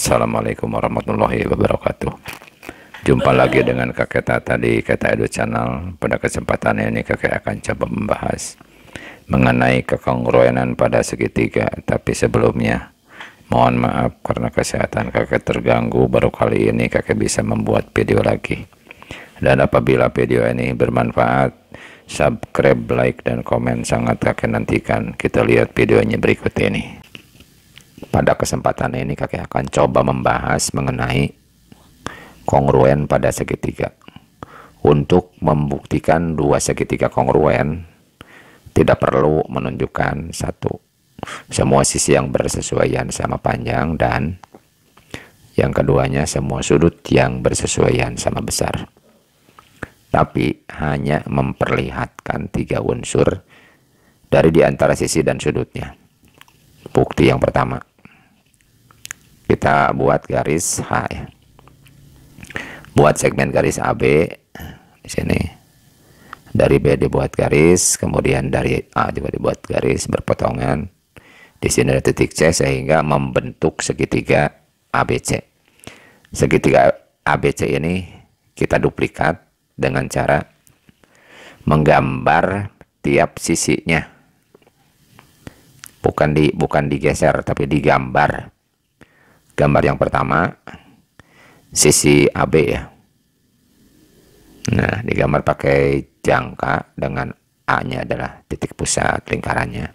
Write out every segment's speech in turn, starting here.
Assalamualaikum warahmatullahi wabarakatuh. Jumpa lagi dengan kakek Tata di Keta Edu Channel. Pada kesempatan ini kakek akan coba membahas mengenai kekongruenan pada segitiga. Tapi sebelumnya mohon maaf karena kesehatan kakek terganggu. Baru kali ini kakek bisa membuat video lagi. Dan apabila video ini bermanfaat, subscribe, like, dan komen sangat kakek nantikan. Kita lihat videonya berikut ini. Pada kesempatan ini kakek akan coba membahas mengenai kongruen pada segitiga. Untuk membuktikan dua segitiga kongruen, tidak perlu menunjukkan semua sisi yang bersesuaian sama panjang, dan yang keduanya semua sudut yang bersesuaian sama besar. Tapi hanya memperlihatkan tiga unsur dari diantara sisi dan sudutnya. Bukti yang pertama, kita buat garis H ya. Buat segmen garis AB di sini. Dari B dibuat garis, kemudian dari A juga dibuat garis berpotongan. Di sini ada titik C sehingga membentuk segitiga ABC. Segitiga ABC ini kita duplikat dengan cara menggambar tiap sisinya. Bukan digeser tapi digambar. Gambar yang pertama sisi AB ya. Nah, digambar pakai jangka dengan A-nya adalah titik pusat lingkarannya.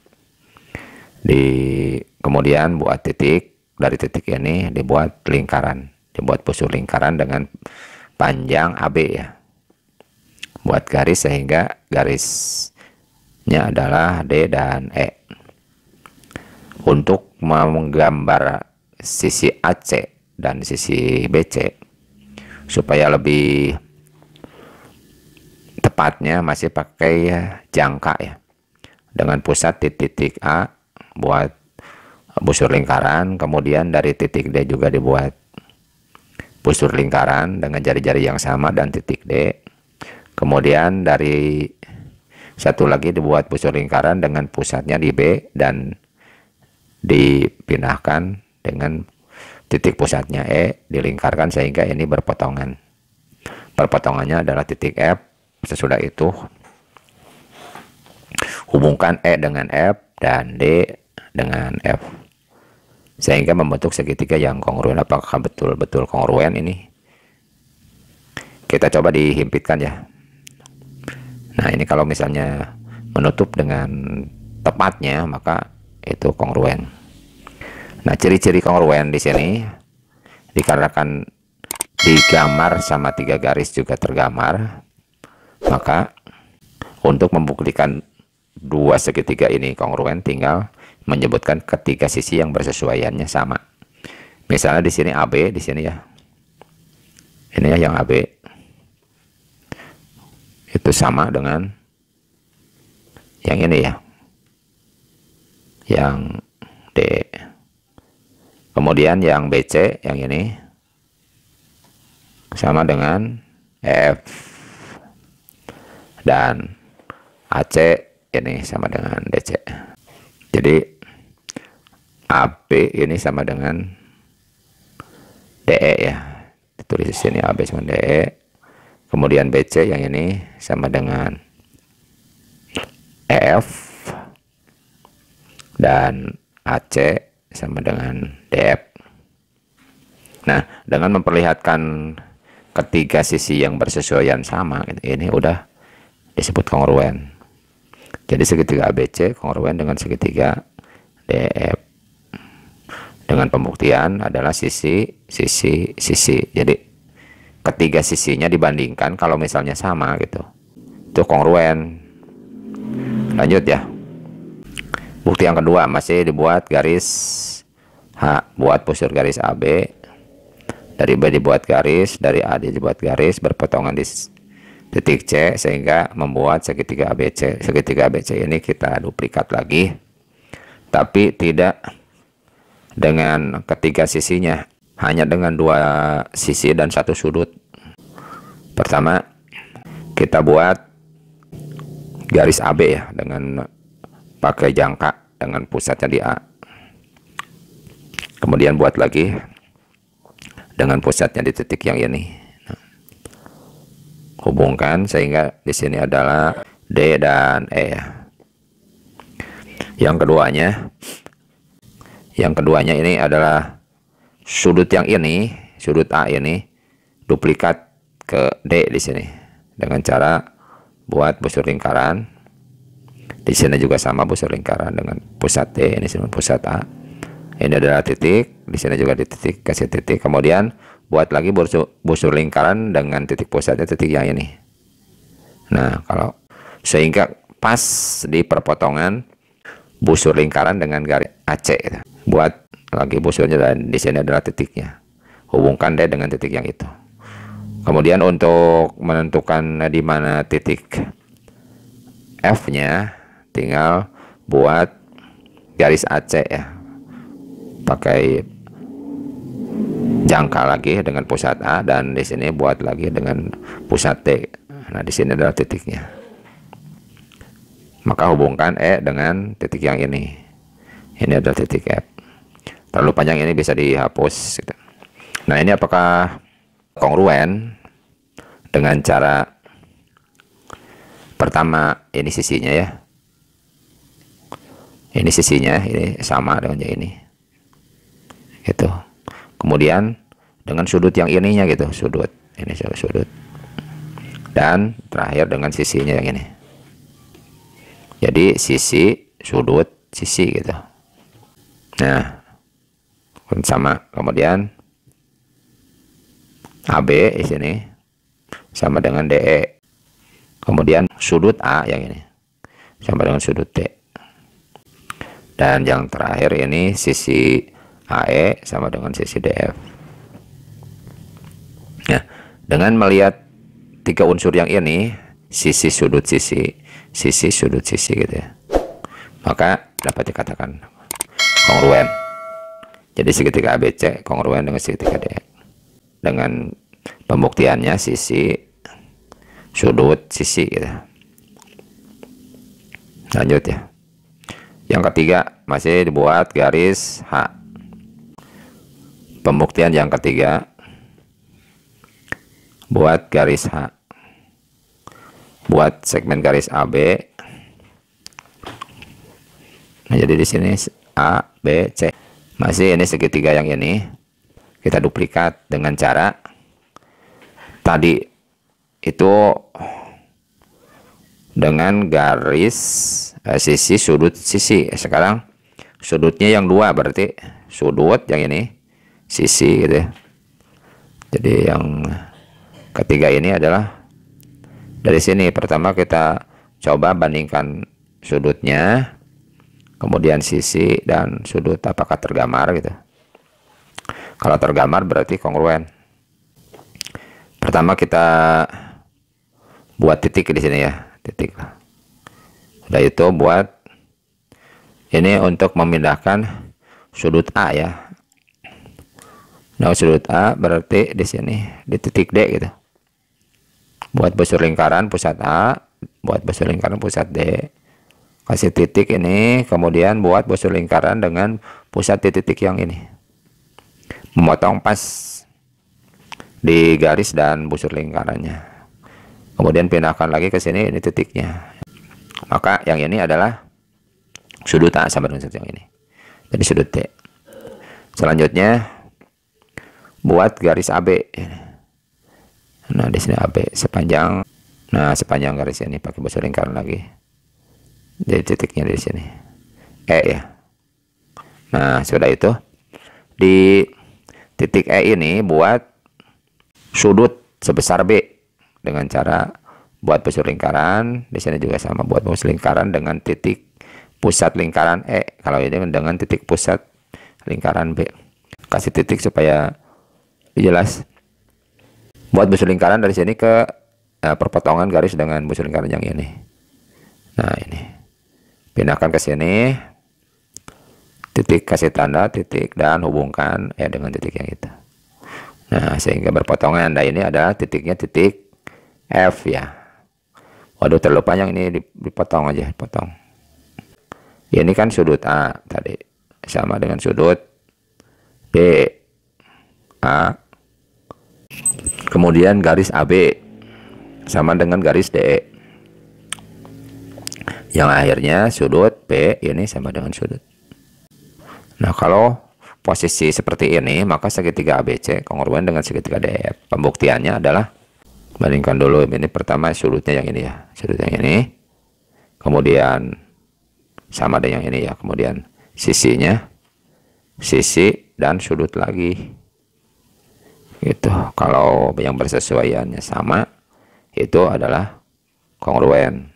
Kemudian buat titik, dari titik ini dibuat lingkaran, dibuat busur lingkaran dengan panjang AB ya. Buat garis sehingga garisnya adalah D dan E. Untuk menggambar sisi AC dan sisi BC supaya lebih tepatnya masih pakai jangka ya, dengan pusat di titik A buat busur lingkaran, kemudian dari titik D juga dibuat busur lingkaran dengan jari-jari yang sama dan titik D, kemudian dari satu lagi dibuat busur lingkaran dengan pusatnya di B dan dipindahkan dengan titik pusatnya E, dilingkarkan sehingga ini berpotongan. Perpotongannya adalah titik F. Sesudah itu hubungkan E dengan F dan D dengan F sehingga membentuk segitiga yang kongruen. Apakah betul-betul kongruen ini? Kita coba dihimpitkan ya. Nah, ini kalau misalnya menutup dengan tepatnya maka itu kongruen. Nah, ciri-ciri kongruen di sini dikarenakan digambar sama tiga garis juga tergambar, maka untuk membuktikan dua segitiga ini kongruen tinggal menyebutkan ketiga sisi yang bersesuaiannya sama. Misalnya di sini AB, di sini ya. Ini ya yang AB. Itu sama dengan yang ini ya. Yang D. Kemudian yang BC yang ini sama dengan F, dan AC ini sama dengan DC. Jadi AB ini sama dengan DE ya. Ditulis di sini AB sama DE. Kemudian BC yang ini sama dengan EF, dan AC sama dengan DF. Nah, dengan memperlihatkan ketiga sisi yang bersesuaian sama, ini udah disebut kongruen. Jadi segitiga ABC kongruen dengan segitiga DF. Dengan pembuktian adalah sisi. Jadi ketiga sisinya dibandingkan kalau misalnya sama gitu, itu kongruen. Lanjut ya. Bukti yang kedua masih dibuat garis H, buat busur garis AB, dari B dibuat garis, dari A dibuat garis berpotongan di titik C sehingga membuat segitiga ABC. Segitiga ABC ini kita duplikat lagi, tapi tidak dengan ketiga sisinya, hanya dengan dua sisi dan satu sudut. Pertama kita buat garis AB ya, dengan pakai jangka dengan pusatnya di A. Kemudian buat lagi dengan pusatnya di titik yang ini. Nah, hubungkan sehingga di sini adalah D dan E ya. Yang keduanya ini adalah sudut yang ini, sudut A ini duplikat ke D di sini dengan cara buat busur lingkaran. Di sini juga sama busur lingkaran dengan pusat D, ini pusat A. Ini adalah titik, di sini juga di titik, kasih titik. Kemudian buat lagi busur lingkaran dengan titik pusatnya titik yang ini. Nah, kalau sehingga pas di perpotongan busur lingkaran dengan garis AC gitu. Buat lagi busurnya dan di sini adalah titiknya. Hubungkan D dengan titik yang itu. Kemudian untuk menentukan di mana titik F-nya, tinggal buat garis AC ya. Pakai jangka lagi dengan pusat A dan di sini buat lagi dengan pusat T. Nah, di sini adalah titiknya. Maka hubungkan E dengan titik yang ini. Ini adalah titik F. Terlalu panjang ini bisa dihapus gitu. Nah, ini apakah kongruen dengan cara pertama ini sisinya ya. Ini sisinya ini sama dengan yang ini. Gitu. Kemudian dengan sudut yang ininya gitu, sudut. Ini sudut. Dan terakhir dengan sisinya yang ini. Jadi sisi, sudut, sisi gitu. Nah, sama. Kemudian AB di sini sama dengan DE. Kemudian sudut A yang ini sama dengan sudut D. Dan yang terakhir ini sisi AE sama dengan sisi DF. Nah, dengan melihat tiga unsur yang ini, sisi, sudut, sisi, sisi, sudut, sisi gitu ya, maka dapat dikatakan kongruen. Jadi segitiga ABC kongruen dengan segitiga DE. Dengan pembuktiannya sisi, sudut, sisi gitu. Lanjut ya. Yang ketiga masih dibuat garis H. Pembuktian yang ketiga buat garis H. Buat segmen garis AB. Nah, jadi di sini A, B, C. Masih ini segitiga yang ini kita duplikat dengan cara tadi itu dengan garis sisi, sudut, sisi. Sekarang sudutnya yang dua, berarti sudut yang ini, sisi gitu ya. Jadi yang ketiga ini adalah dari sini. Pertama kita coba bandingkan sudutnya, kemudian sisi dan sudut apakah tergambar gitu. Kalau tergambar berarti kongruen. Pertama kita buat titik di sini ya, titik. Sudah itu buat ini untuk memindahkan sudut A ya. Nah, sudut A berarti di sini di titik D gitu. Buat busur lingkaran pusat A, buat busur lingkaran pusat D. Kasih titik ini, kemudian buat busur lingkaran dengan pusat di titik yang ini. Memotong pas di garis dan busur lingkarannya. Kemudian pindahkan lagi ke sini, ini titiknya. Maka yang ini adalah sudut A sama dengan sudut yang ini. Jadi sudut D. Selanjutnya buat garis AB. Nah, di sini AB sepanjang. Nah, sepanjang garis ini pakai busur lingkaran lagi. Jadi titiknya di sini. E ya. Nah, sudah itu di titik E ini buat sudut sebesar B dengan cara buat busur lingkaran. Di sini juga sama, buat busur lingkaran dengan titik pusat lingkaran E. Kalau ini dengan titik pusat lingkaran B. Kasih titik supaya jelas. Buat busur lingkaran dari sini ke perpotongan garis dengan busur lingkaran yang ini. Nah, ini pindahkan ke sini, titik kasih tanda titik dan hubungkan ya dengan titik yang itu. Nah, sehingga berpotongan. Nah, ini adalah titiknya titik F ya. Waduh, terlalu panjang ini, dipotong aja, potong. Ini kan sudut A tadi sama dengan sudut B, A, Kemudian garis AB sama dengan garis DE. Yang akhirnya sudut B ini sama dengan sudut. Nah, kalau posisi seperti ini, maka segitiga ABC kongruen dengan segitiga DE. Pembuktiannya adalah, bandingkan dulu, ini pertama sudutnya yang ini ya, sudut yang ini. Kemudian sama dengan yang ini ya, kemudian sisinya, sisi dan sudut lagi. Gitu. Kalau yang bersesuaiannya sama, itu adalah kongruen.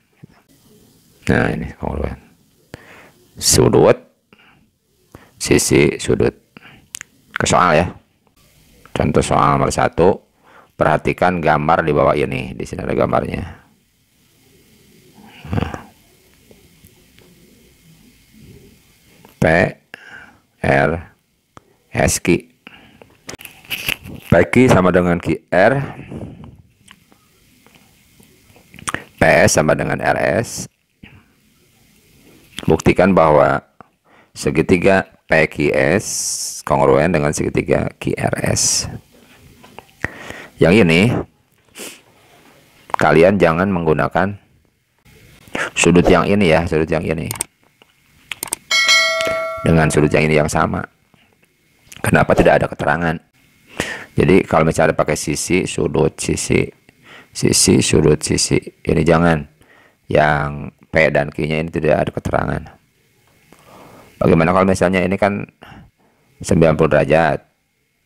Nah, ini kongruen. Sudut, sisi, sudut. Ke soal ya. Contoh soal nomor 1. Perhatikan gambar di bawah ini. Di sini ada gambarnya. Nah. P, R, S, Q. PQ sama dengan QR. PS sama dengan RS. Buktikan bahwa segitiga PQS kongruen dengan segitiga QRS. Yang ini kalian jangan menggunakan sudut yang ini ya, sudut yang ini dengan sudut yang ini yang sama. Kenapa tidak ada keterangan? Jadi kalau misalnya pakai sisi, sudut, sisi, sisi, sudut, sisi, ini jangan. Yang P dan Q-nya ini tidak ada keterangan. Bagaimana kalau misalnya ini kan 90 derajat.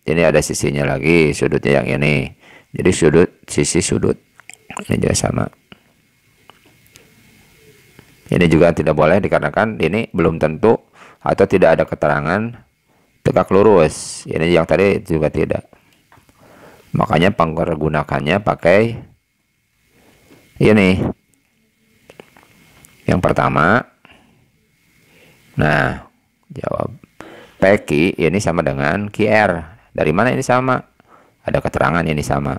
Ini ada sisinya lagi, sudutnya yang ini. Jadi sudut, sisi, sudut. Ini juga sama. Ini juga tidak boleh dikarenakan ini belum tentu atau tidak ada keterangan tegak lurus. Ini yang tadi juga tidak. Makanya pergunakannya pakai ini. Yang pertama. Nah, jawab PQ ini sama dengan QR. Dari mana ini sama? Ada keterangan ini sama.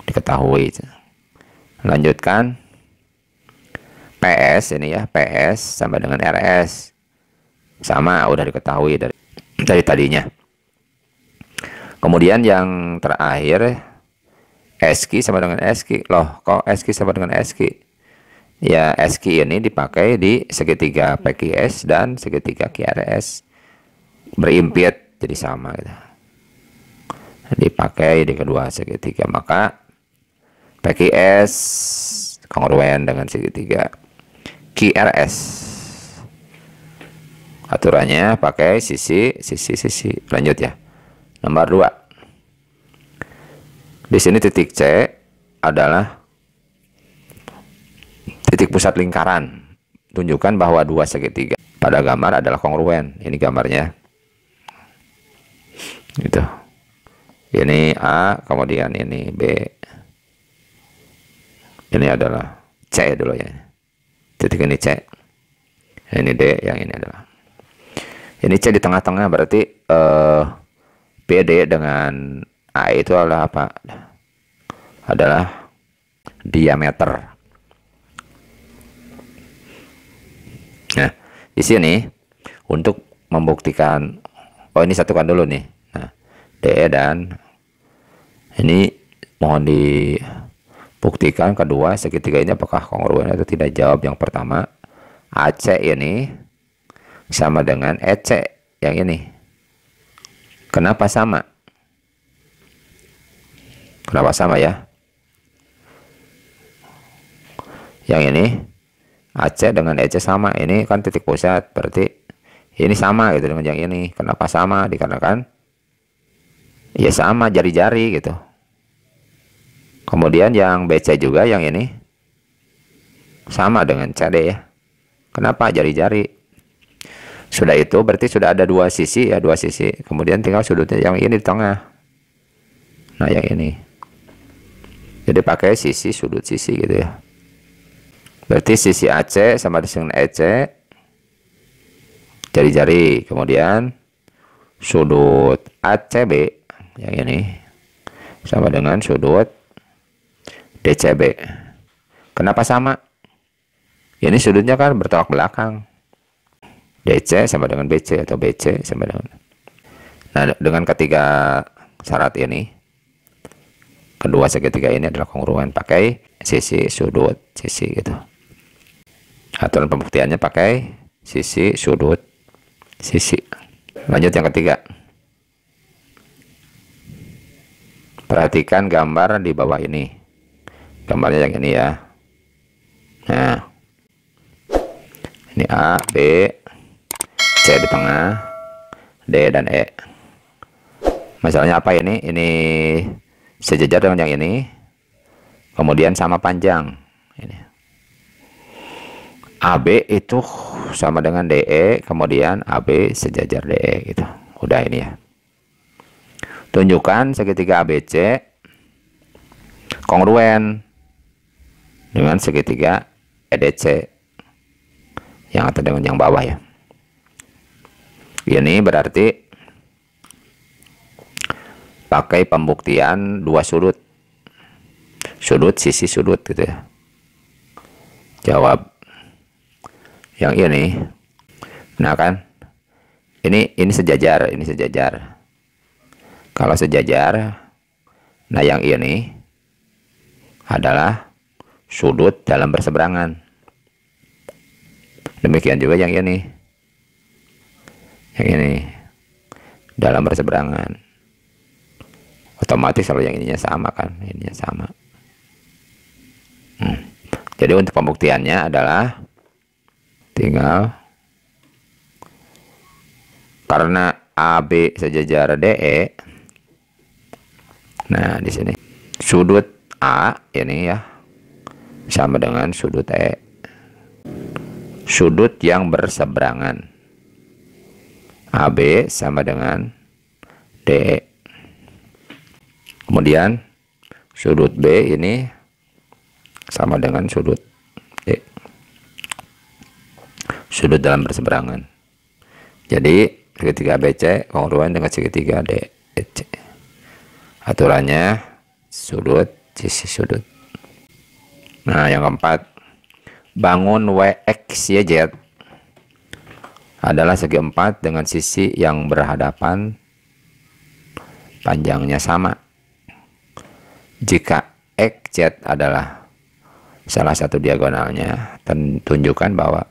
Diketahui. Lanjutkan. PS ini ya, PS sama dengan RS. Sama, udah diketahui dari tadinya. Kemudian yang terakhir SQ sama dengan SQ. Loh, kok SQ sama dengan SQ? Ya, SQ ini dipakai di segitiga PQS dan segitiga QRS. Berimpit jadi sama gitu. Dipakai di kedua segitiga, maka PQS kongruen dengan segitiga QRS. Aturannya pakai sisi, sisi, sisi. Lanjut ya. Nomor 2. Di sini titik C adalah titik pusat lingkaran. Tunjukkan bahwa dua segitiga pada gambar adalah kongruen. Ini gambarnya. Gitu. Ini A, kemudian ini B. Ini adalah C dulu ya. Titik ini C. Ini D, yang ini adalah. Ini C di tengah-tengah, berarti BD dengan A itu adalah apa? Adalah diameter. Nah, di sini untuk membuktikan, oh ini satukan dulu nih. Nah, DE dan ini mohon dibuktikan kedua segitiga ini apakah kongruen atau tidak. Jawab yang pertama. AC ini sama dengan EC yang ini. Kenapa sama? Kenapa sama ya? Yang ini AC dengan EC sama. Ini kan titik pusat, berarti ini sama gitu dengan yang ini. Kenapa sama? Dikarenakan ya sama jari-jari gitu. Kemudian yang BC juga yang ini sama dengan CD ya. Kenapa? Jari-jari. Sudah itu berarti sudah ada dua sisi ya, dua sisi. Kemudian tinggal sudutnya yang ini di tengah. Nah, yang ini. Jadi pakai sisi, sudut, sisi gitu ya. Berarti sisi AC sama dengan EC. Jari-jari. Kemudian sudut ACB yang ini sama dengan sudut DCB. Kenapa sama? Ini sudutnya kan bertolak belakang. DC sama dengan BC atau BC sama dengan. Nah, dengan ketiga syarat ini. Kedua segitiga ini adalah kongruen pakai sisi, sudut, sisi gitu. Aturan pembuktiannya pakai sisi, sudut, sisi. Lanjut yang ketiga. Perhatikan gambar di bawah ini. Gambarnya yang ini ya. Nah, ini A, B, C di tengah, D dan E. Masalahnya apa ini? Ini sejajar dengan yang ini, kemudian sama panjang. Ini AB itu sama dengan DE, kemudian AB sejajar DE gitu. Udah ini ya. Tunjukkan segitiga ABC kongruen dengan segitiga EDC yang atas dengan yang bawah ya. Ini berarti pakai pembuktian dua sudut, sudut sisi sudut gitu ya. Jawab yang ini. Nah kan, ini sejajar, ini sejajar. Kalau sejajar, nah yang ini adalah sudut dalam berseberangan. Demikian juga yang ini. Yang ini dalam berseberangan. Otomatis kalau yang ininya sama kan, ininya sama. Jadi untuk pembuktiannya adalah tinggal karena AB sejajar DE. Nah, di sini sudut A ini ya sama dengan sudut E. Sudut yang berseberangan. AB sama dengan DE. Kemudian sudut B ini sama dengan sudut D. Sudut dalam berseberangan. Jadi segitiga ABC kongruen dengan segitiga DEC. Aturannya sudut sisi sudut. Nah, yang keempat, bangun WXYZ adalah segi empat dengan sisi yang berhadapan, panjangnya sama. Jika XZ adalah salah satu diagonalnya, tunjukkan bahwa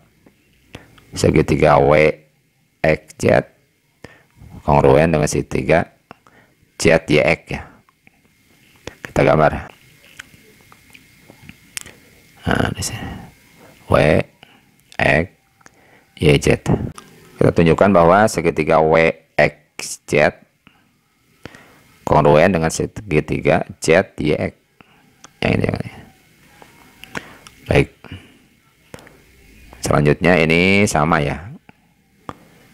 segitiga WXZ kongruen dengan segitiga ZYX ya. Kita gambar. Nah, di sini WX YZ. Kita tunjukkan bahwa segitiga WXZ kongruen dengan segitiga ZYX. Yang ini. Baik. Selanjutnya ini sama ya.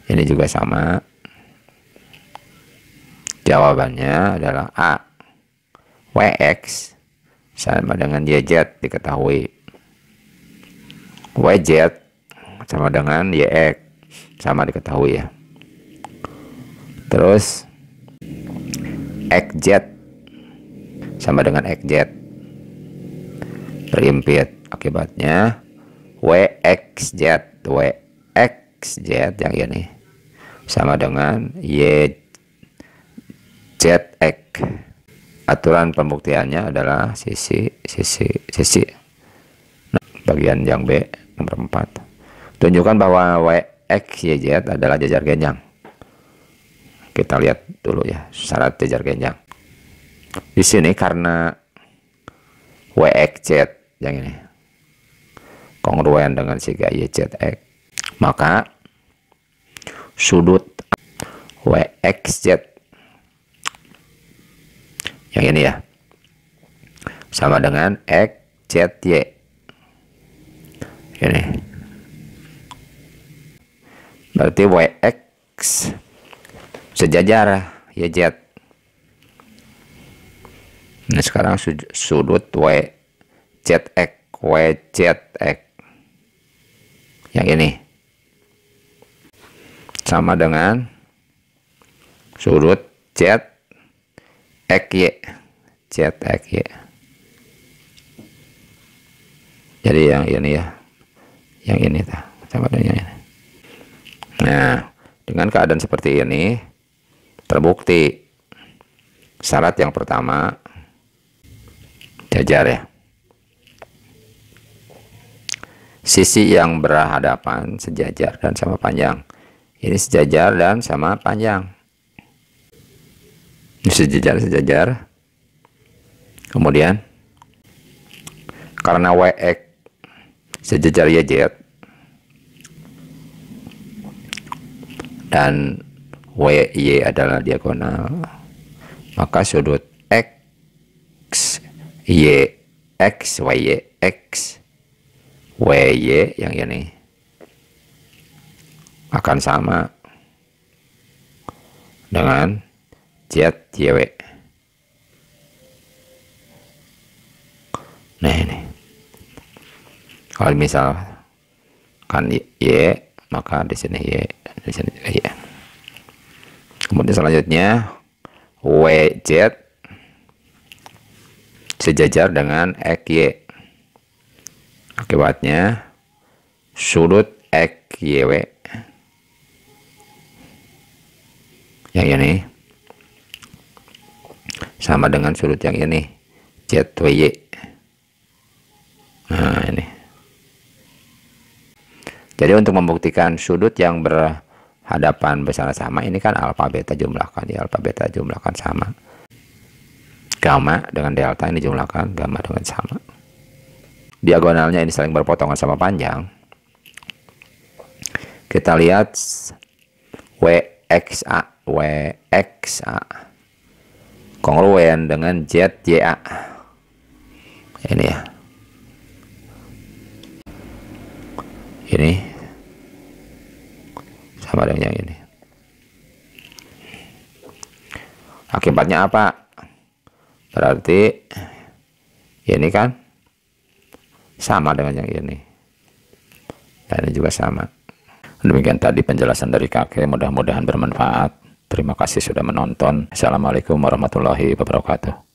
Ini juga sama. Jawabannya adalah A. WX sama dengan YZ diketahui. YZ sama dengan YX sama diketahui ya. Terus XZ sama dengan XZ berimpit, akibatnya WXZ yang ini sama dengan YZX. Aturan pembuktiannya adalah sisi. Nah, bagian yang B nomor 4. Tunjukkan bahwa WXYZ adalah jajar genjang. Kita lihat dulu ya syarat jajar genjang. Di sini karena WXZ yang ini kongruen dengan segitiga YZX, maka sudut WXZ yang ini ya sama dengan XZY ini. Berarti WX sejajar YZ. Nah, sekarang sudut WZX yang ini sama dengan sudut ZXY. Jadi yang ini ya, yang ini sama dengan ini. Nah, dengan keadaan seperti ini terbukti Syarat yang pertama jajar ya. Sisi yang berhadapan sejajar dan sama panjang. Ini sejajar dan sama panjang. Ini sejajar. Kemudian karena WX sejajar YZ dan WY adalah diagonal, maka sudut X, Y, X, WY, X, WY yang ini akan sama dengan ZYW. Nah ini, kalau misal kan Y, maka di sini Y, di sini Y. Kemudian selanjutnya WZ sejajar dengan XY. Akibatnya sudut XYW yang ini sama dengan sudut yang ini ZWY. Nah ini. Jadi untuk membuktikan sudut yang berhadapan bersama-sama ini kan alfa beta jumlahkan, ya alfa beta jumlahkan sama. Gamma dengan delta ini jumlahkan, gamma dengan sama. Diagonalnya ini saling berpotongan sama panjang. Kita lihat WXA kongruen dengan ZYA. Ini ya. Ini sama dengan yang ini. Akibatnya apa? Berarti ini kan sama dengan yang ini. Dan ini juga sama. Demikian tadi penjelasan dari kakek, mudah-mudahan bermanfaat. Terima kasih sudah menonton. Assalamualaikum warahmatullahi wabarakatuh.